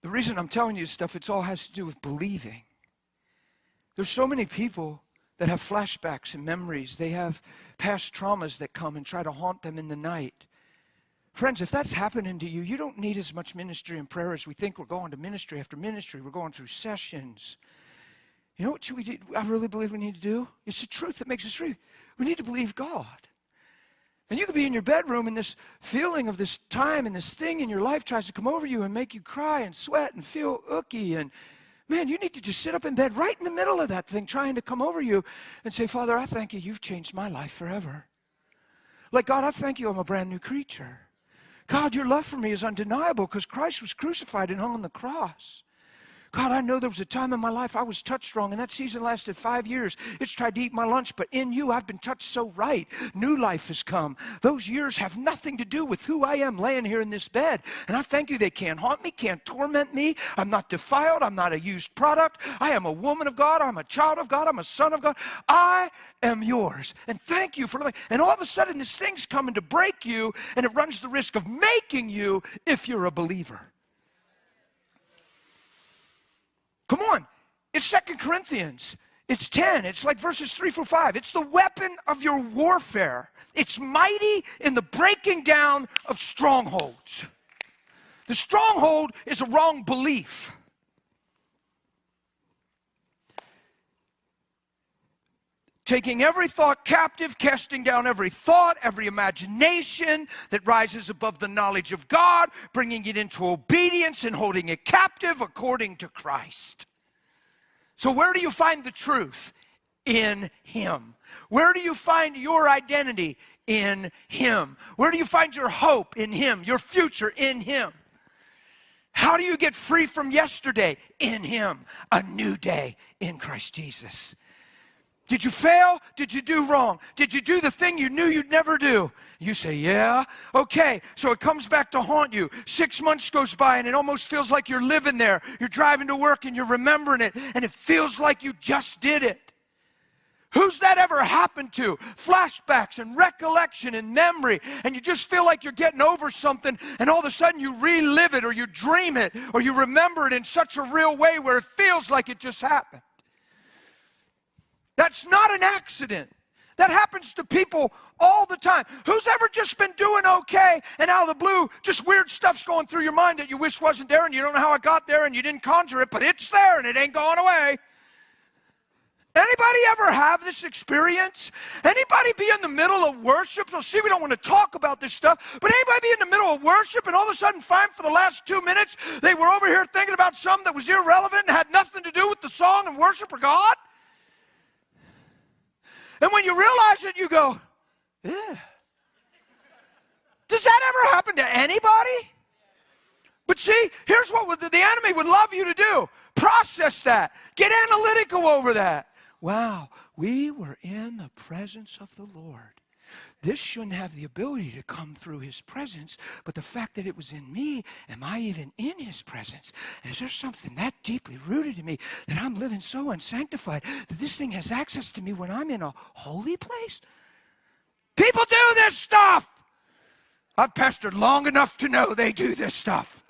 The reason I'm telling you this stuff, it all has to do with believing. There's so many people that have flashbacks and memories. They have past traumas that come and try to haunt them in the night. Friends, if that's happening to you, you don't need as much ministry and prayer as we think. We're going to ministry after ministry. We're going through sessions. You know what I really believe we need to do? It's the truth that makes us free. We need to believe God. And you could be in your bedroom and this feeling of this time and this thing in your life tries to come over you and make you cry and sweat and feel ooky. And man, you need to just sit up in bed right in the middle of that thing trying to come over you and say, Father, I thank you. You've changed my life forever. Like, God, I thank you. I'm a brand new creature. God, your love for me is undeniable because Christ was crucified and hung on the cross. God, I know there was a time in my life I was touched wrong, and that season lasted 5 years. It's tried to eat my lunch, but in you I've been touched so right. New life has come. Those years have nothing to do with who I am laying here in this bed. And I thank you they can't haunt me, can't torment me. I'm not defiled. I'm not a used product. I am a woman of God. I'm a child of God. I'm a son of God. I am yours. And thank you for living. And all of a sudden this thing's coming to break you, and it runs the risk of making you if you're a believer. Come on, it's 2 Corinthians. It's 10. It's like verses 3-5. It's the weapon of your warfare. It's mighty in the breaking down of strongholds. The stronghold is a wrong belief. Taking every thought captive, casting down every thought, every imagination that rises above the knowledge of God, bringing it into obedience and holding it captive according to Christ. So where do you find the truth? In Him. Where do you find your identity? In Him. Where do you find your hope? In Him. Your future? In Him. How do you get free from yesterday? In Him. A new day in Christ Jesus. Did you fail? Did you do wrong? Did you do the thing you knew you'd never do? You say, yeah. Okay, so it comes back to haunt you. 6 months goes by and it almost feels like you're living there. You're driving to work and you're remembering it and it feels like you just did it. Who's that ever happened to? Flashbacks and recollection and memory, and you just feel like you're getting over something, and all of a sudden you relive it or you dream it or you remember it in such a real way where it feels like it just happened. That's not an accident. That happens to people all the time. Who's ever just been doing okay and out of the blue, just weird stuff's going through your mind that you wish wasn't there and you don't know how it got there and you didn't conjure it, but it's there and it ain't going away. Anybody ever have this experience? Anybody be in the middle of worship? So see, we don't want to talk about this stuff, but anybody be in the middle of worship and all of a sudden find for the last 2 minutes they were over here thinking about something that was irrelevant and had nothing to do with the song and worship or God? And when you realize it, you go, yeah. Does that ever happen to anybody? But see, here's what the enemy would love you to do. Process that. Get analytical over that. Wow, we were in the presence of the Lord. This shouldn't have the ability to come through His presence, but the fact that it was in me, am I even in His presence? Is there something that deeply rooted in me that I'm living so unsanctified that this thing has access to me when I'm in a holy place? People do this stuff. I've pastored long enough to know they do this stuff.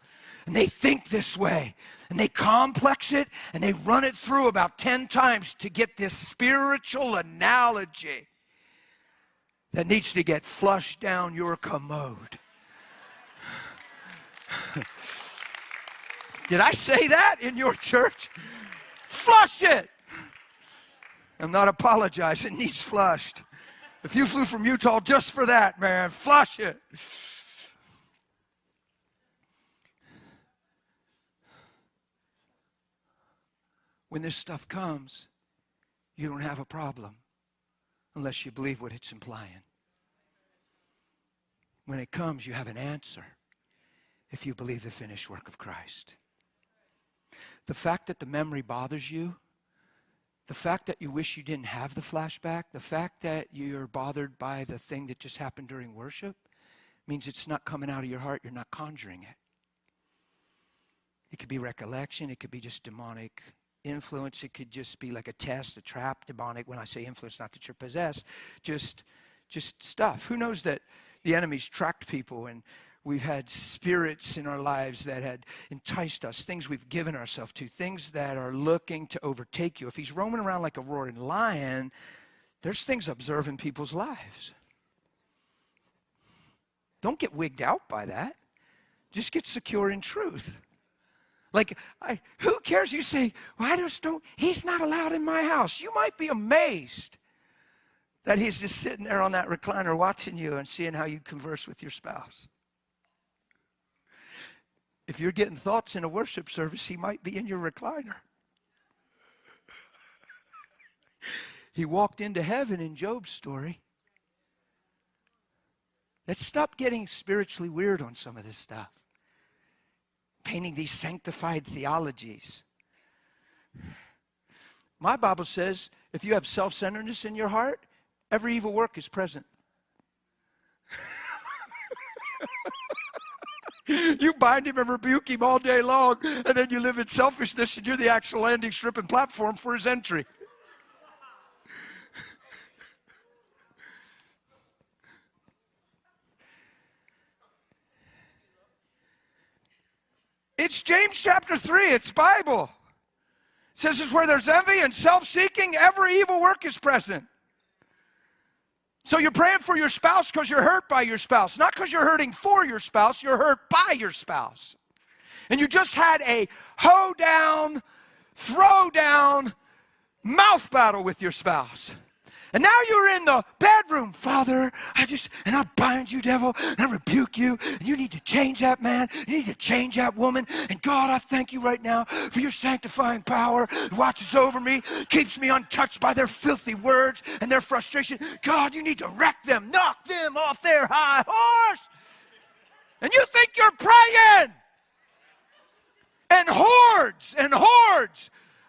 And they think this way. And they complex it and they run it through about 10 times to get this spiritual analogy that needs to get flushed down your commode. Did I say that in your church? Flush it. I'm not apologizing. It needs flushed. If you flew from Utah just for that, man, flush it. When this stuff comes, you don't have a problem unless you believe what it's implying. When it comes, you have an answer if you believe the finished work of Christ. The fact that the memory bothers you, the fact that you wish you didn't have the flashback, the fact that you're bothered by the thing that just happened during worship means it's not coming out of your heart, you're not conjuring it. It could be recollection, it could be just demonic influence, it could just be like a test, a trap, demonic. When I say influence, not that you're possessed, just stuff. Who knows that the enemy's tracked people and We've had spirits in our lives that had enticed us, things we've given ourselves to, things that are looking to overtake you. If he's roaming around like a roaring lion, there's things observing people's lives. Don't get wigged out by that. Just get secure in truth. Like, who cares? You say, well, I just don't, he's not allowed in my house. You might be amazed that he's just sitting there on that recliner watching you and seeing how you converse with your spouse. If you're getting thoughts in a worship service, he might be in your recliner. He walked into heaven in Job's story. Let's stop getting spiritually weird on some of this stuff. Painting these sanctified theologies. My Bible says if you have self-centeredness in your heart, every evil work is present. You bind him and rebuke him all day long, and then you live in selfishness, and you're the actual landing strip and platform for his entry. It's James chapter 3. It's Bible. It says it's where there's envy and self-seeking, every evil work is present. So you're praying for your spouse because you're hurt by your spouse. Not because you're hurting for your spouse, you're hurt by your spouse. And you just had a hoe-down, throw-down mouth battle with your spouse. And now you're in the bedroom. Father, I bind you, devil, and I rebuke you. And you need to change that man. You need to change that woman. And God, I thank you right now for your sanctifying power. It watches over me, keeps me untouched by their filthy words and their frustration. God, you need to wreck them, knock them off their high horse. And you think you're praying. And hordes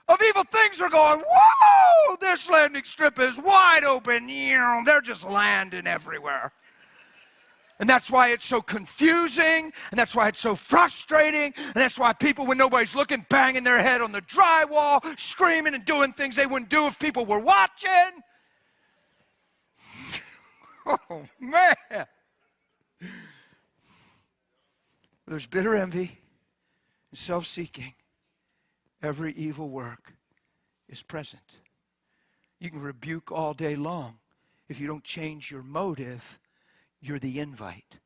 of evil things are going, whoa, this landing strip is wide open. They're just landing everywhere. And that's why it's so confusing, and that's why it's so frustrating, and that's why people, when nobody's looking, banging their head on the drywall, screaming and doing things they wouldn't do if people were watching. Oh, man. There's bitter envy and self-seeking. Every evil work is present. You can rebuke all day long. If you don't change your motive, you're the invite.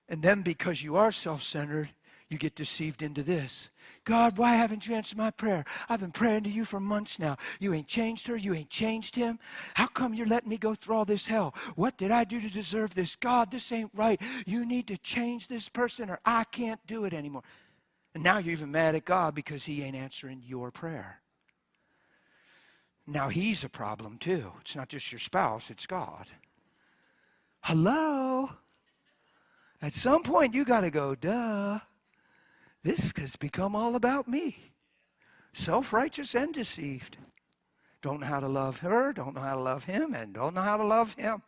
And then because you are self-centered, you get deceived into this. God, why haven't you answered my prayer? I've been praying to you for months now. You ain't changed her. You ain't changed him. How come you're letting me go through all this hell? What did I do to deserve this? God, this ain't right. You need to change this person or I can't do it anymore. And now you're even mad at God because he ain't answering your prayer. Now he's a problem too. It's not just your spouse, it's God. Hello? At some point you got to go, duh. This has become all about me. Self-righteous and deceived. Don't know how to love her, don't know how to love him, and don't know how to love him.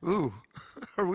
Ooh, are we